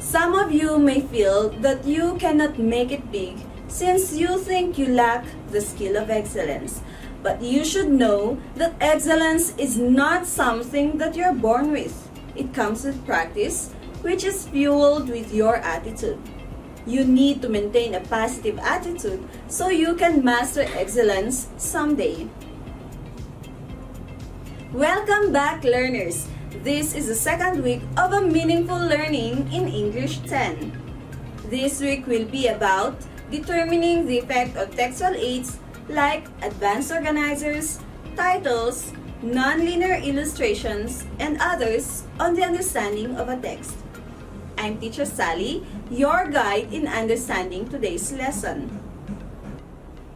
Some of you may feel that you cannot make it big since you think you lack the skill of excellence. But you should know that excellence is not something that you're born with. It comes with practice, which is fueled with your attitude. You need to maintain a positive attitude so you can master excellence someday. Welcome back, learners! This is the second week of a meaningful learning in English 10. This week will be about determining the effect of textual aids like advanced organizers, titles, nonlinear illustrations, and others on the understanding of a text. I'm Teacher Sally, your guide in understanding today's lesson.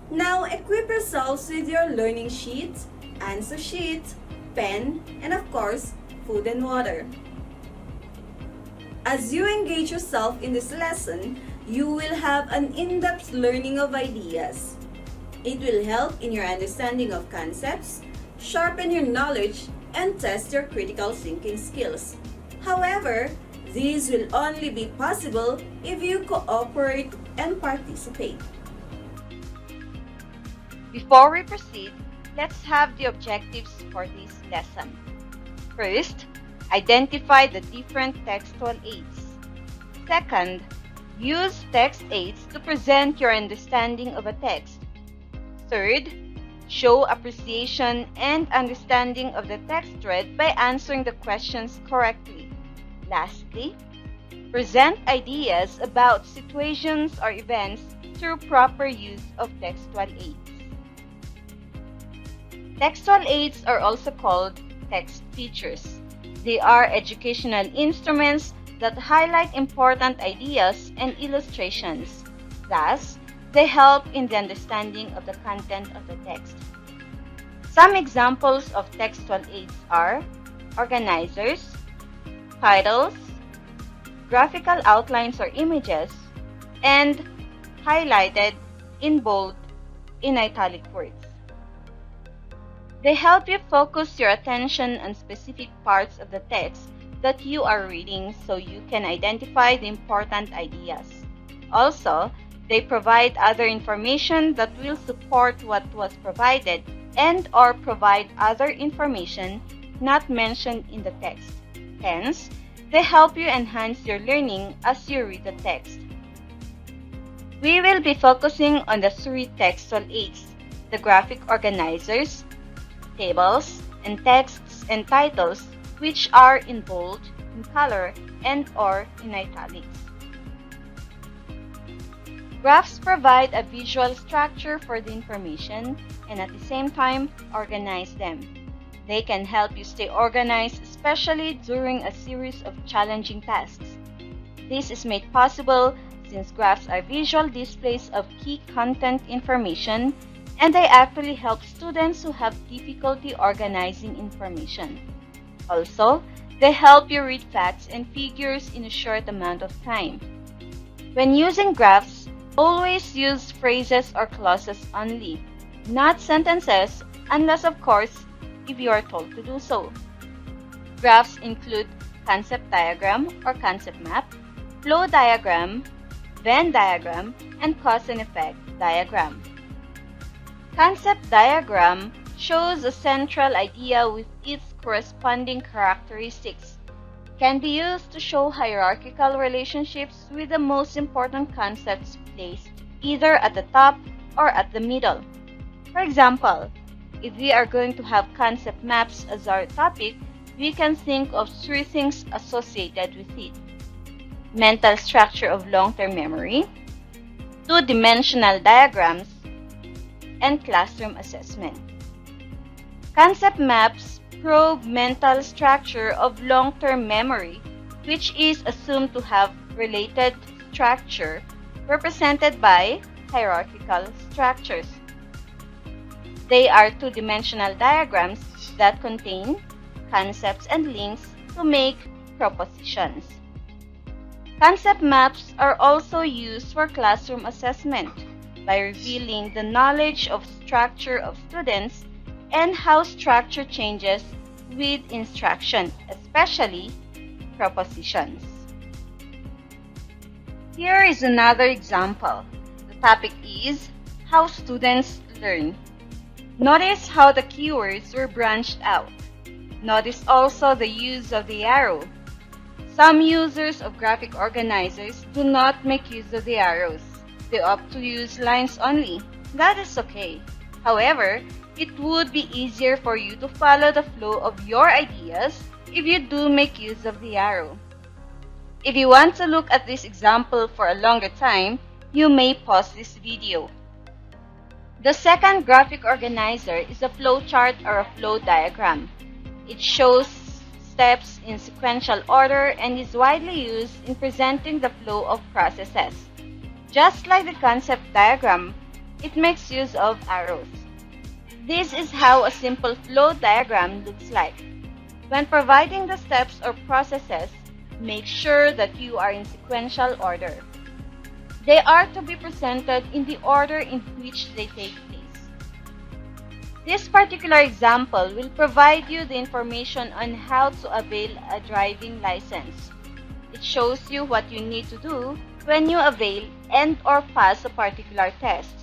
Now, equip yourselves with your learning sheet, answer sheet, pen, and of course, food and water. As you engage yourself in this lesson, you will have an in-depth learning of ideas. It will help in your understanding of concepts, sharpen your knowledge, and test your critical thinking skills. However, these will only be possible if you cooperate and participate. Before we proceed, let's have the objectives for this lesson. First, identify the different textual aids. Second, use text aids to present your understanding of a text. Third, show appreciation and understanding of the text read by answering the questions correctly. Lastly, present ideas about situations or events through proper use of textual aids. Textual aids are also called text features. They are educational instruments that highlight important ideas and illustrations. Thus, they help in the understanding of the content of the text. Some examples of textual aids are organizers, titles, graphical outlines or images, and highlighted in bold in italic words. They help you focus your attention on specific parts of the text that you are reading so you can identify the important ideas. Also, they provide other information that will support what was provided and/or provide other information not mentioned in the text. Hence, they help you enhance your learning as you read the text. We will be focusing on the three textual aids: the graphic organizers, tables, and texts and titles, which are in bold, in color, and/or in italics. Graphs provide a visual structure for the information and at the same time organize them. They can help you stay organized, especially during a series of challenging tasks. This is made possible since graphs are visual displays of key content information, and they actually help students who have difficulty organizing information. Also, they help you read facts and figures in a short amount of time. When using graphs, always use phrases or clauses only, not sentences, unless of course, if you are told to do so. Graphs include concept diagram or concept map, flow diagram, Venn diagram, and cause and effect diagram. Concept diagram shows a central idea with its corresponding characteristics. It can be used to show hierarchical relationships with the most important concepts placed either at the top or at the middle. For example, if we are going to have concept maps as our topic, we can think of three things associated with it: mental structure of long-term memory, two-dimensional diagrams, and classroom assessment. Concept maps probe mental structure of long-term memory, which is assumed to have related structure represented by hierarchical structures. They are two-dimensional diagrams that contain concepts and links to make propositions. Concept maps are also used for classroom assessment by revealing the knowledge of structure of students and how structure changes with instruction, especially propositions. Here is another example. The topic is how students learn. Notice how the keywords were branched out. Notice also the use of the arrow. Some users of graphic organizers do not make use of the arrows. They opt to use lines only. That is okay. However, it would be easier for you to follow the flow of your ideas if you do make use of the arrow. If you want to look at this example for a longer time, you may pause this video. The second graphic organizer is a flowchart or a flow diagram. It shows steps in sequential order and is widely used in presenting the flow of processes. Just like the concept diagram, it makes use of arrows. This is how a simple flow diagram looks like. When providing the steps or processes, make sure that you are in sequential order. They are to be presented in the order in which they take place. This particular example will provide you the information on how to avail a driving license. It shows you what you need to do when you avail and/or pass a particular test.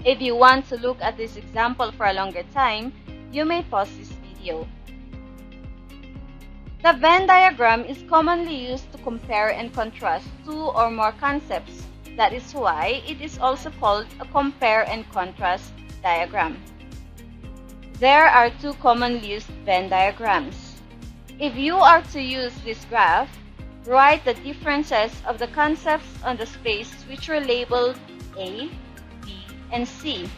If you want to look at this example for a longer time, you may pause this video. The Venn diagram is commonly used to compare and contrast two or more concepts. That is why it is also called a compare and contrast diagram. There are two commonly used Venn diagrams. If you are to use this graph, write the differences of the concepts on the space which were labeled A, B, and C.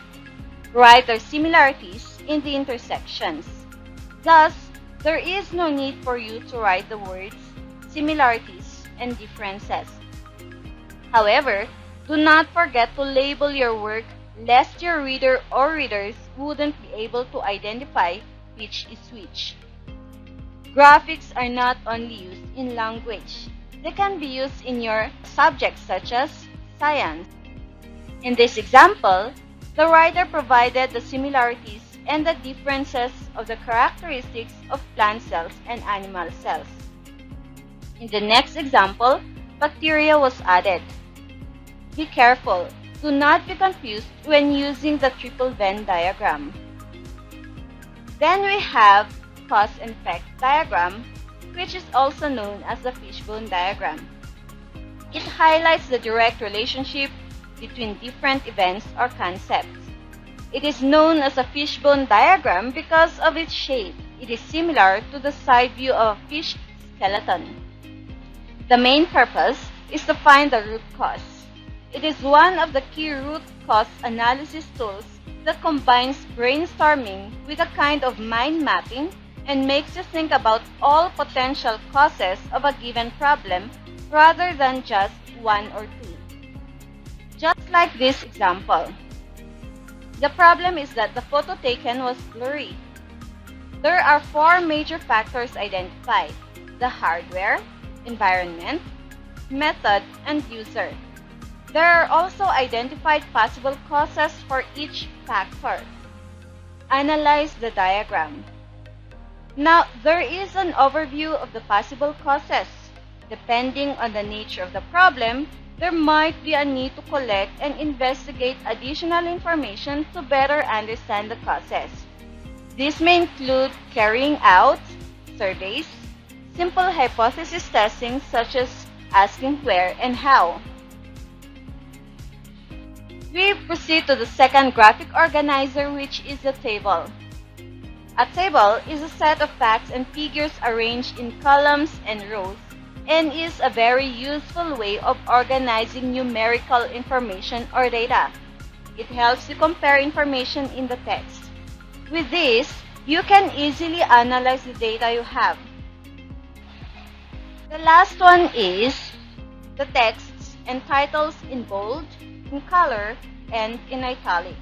Write their similarities in the intersections. Thus, there is no need for you to write the words similarities and differences. However, do not forget to label your work lest your reader or readers wouldn't be able to identify which is which. Graphics are not only used in language. They can be used in your subjects such as science. In this example, the writer provided the similarities and the differences of the characteristics of plant cells and animal cells. In the next example, bacteria was added. Be careful, do not be confused when using the triple Venn diagram. Then we have cause and effect diagram, which is also known as the Fishbone diagram. It highlights the direct relationship between different events or concepts. It is known as a fishbone diagram because of its shape. It is similar to the side view of a fish skeleton. The main purpose is to find the root cause. It is one of the key root cause analysis tools that combines brainstorming with a kind of mind mapping and makes you think about all potential causes of a given problem rather than just one or two. Just like this example. The problem is that the photo taken was blurry. There are four major factors identified: the hardware, environment, method, and user. There are also identified possible causes for each factor. Analyze the diagram. Now, there is an overview of the possible causes. Depending on the nature of the problem, there might be a need to collect and investigate additional information to better understand the causes. This may include carrying out surveys, simple hypothesis testing such as asking where and how. We proceed to the second graphic organizer, which is a table. A table is a set of facts and figures arranged in columns and rows, and is a very useful way of organizing numerical information or data. It helps you compare information in the text. With this, you can easily analyze the data you have. The last one is the texts and titles in bold, in color, and in italic.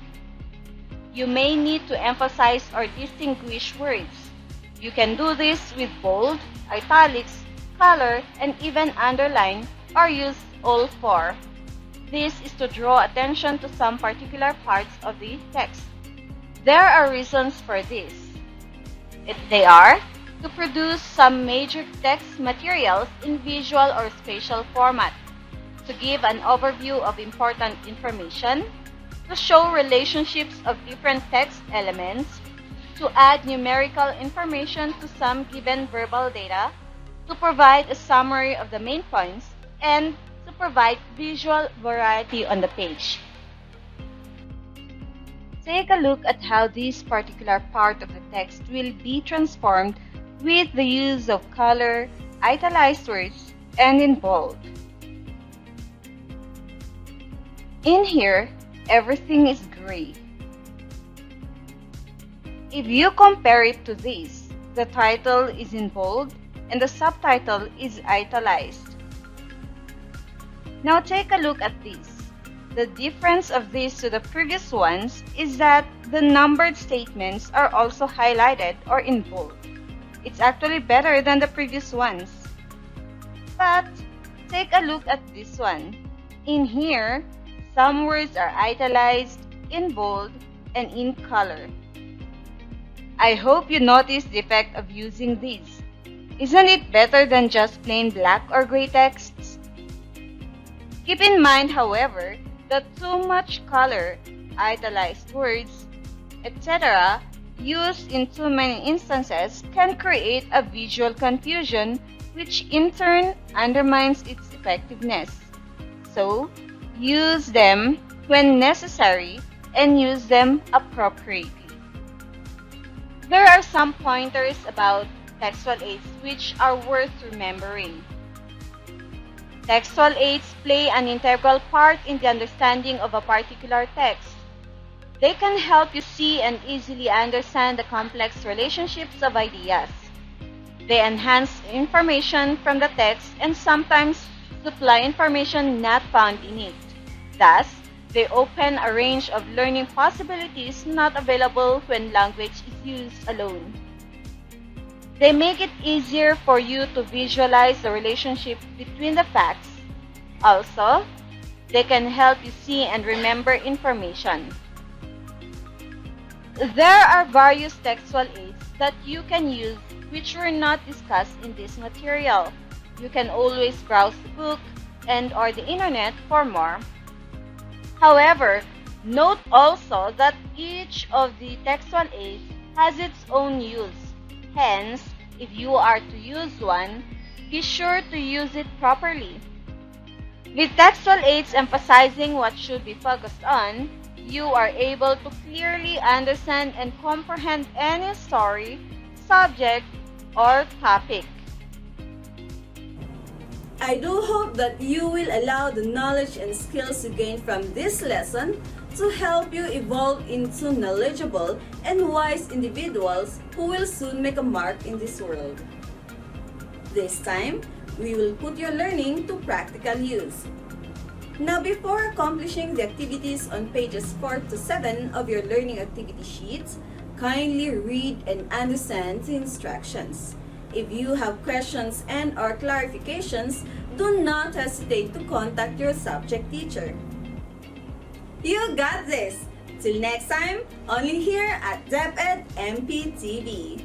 You may need to emphasize or distinguish words. You can do this with bold, italics, color, and even underline, or use all four. This is to draw attention to some particular parts of the text. There are reasons for this. They are to produce some major text materials in visual or spatial format. to give an overview of important information, to show relationships of different text elements, to add numerical information to some given verbal data, to provide a summary of the main points, and to provide visual variety on the page. Take a look at how this particular part of the text will be transformed with the use of color, italicized words, and in bold. In here, everything is gray. If you compare it to this, the title is in bold and the subtitle is italicized. Now take a look at this. The difference of this to the previous ones is that the numbered statements are also highlighted or in bold. It's actually better than the previous ones. But take a look at this one. In here, some words are italicized, in bold, and in color. I hope you notice the effect of using these. Isn't it better than just plain black or gray texts? Keep in mind, however, that too much color, italicized words, etc. used in too many instances can create a visual confusion which in turn undermines its effectiveness. So, use them when necessary and use them appropriately. There are some pointers about textual aids which are worth remembering. Textual aids play an integral part in the understanding of a particular text. They can help you see and easily understand the complex relationships of ideas. They enhance information from the text and sometimes supply information not found in it. Thus, they open a range of learning possibilities not available when language is used alone. They make it easier for you to visualize the relationship between the facts. Also, they can help you see and remember information. There are various textual aids that you can use which were not discussed in this material. You can always browse the book and/or the internet for more. However, note also that each of the textual aids has its own use. Hence, if you are to use one, be sure to use it properly. With textual aids emphasizing what should be focused on, you are able to clearly understand and comprehend any story, subject, or topic. I do hope that you will allow the knowledge and skills you gain from this lesson to help you evolve into knowledgeable and wise individuals who will soon make a mark in this world. This time, we will put your learning to practical use. Now, before accomplishing the activities on pages 4 to 7 of your learning activity sheets, kindly read and understand the instructions. If you have questions and/or clarifications, do not hesitate to contact your subject teacher. You got this! Till next time, only here at DepEd MPTV.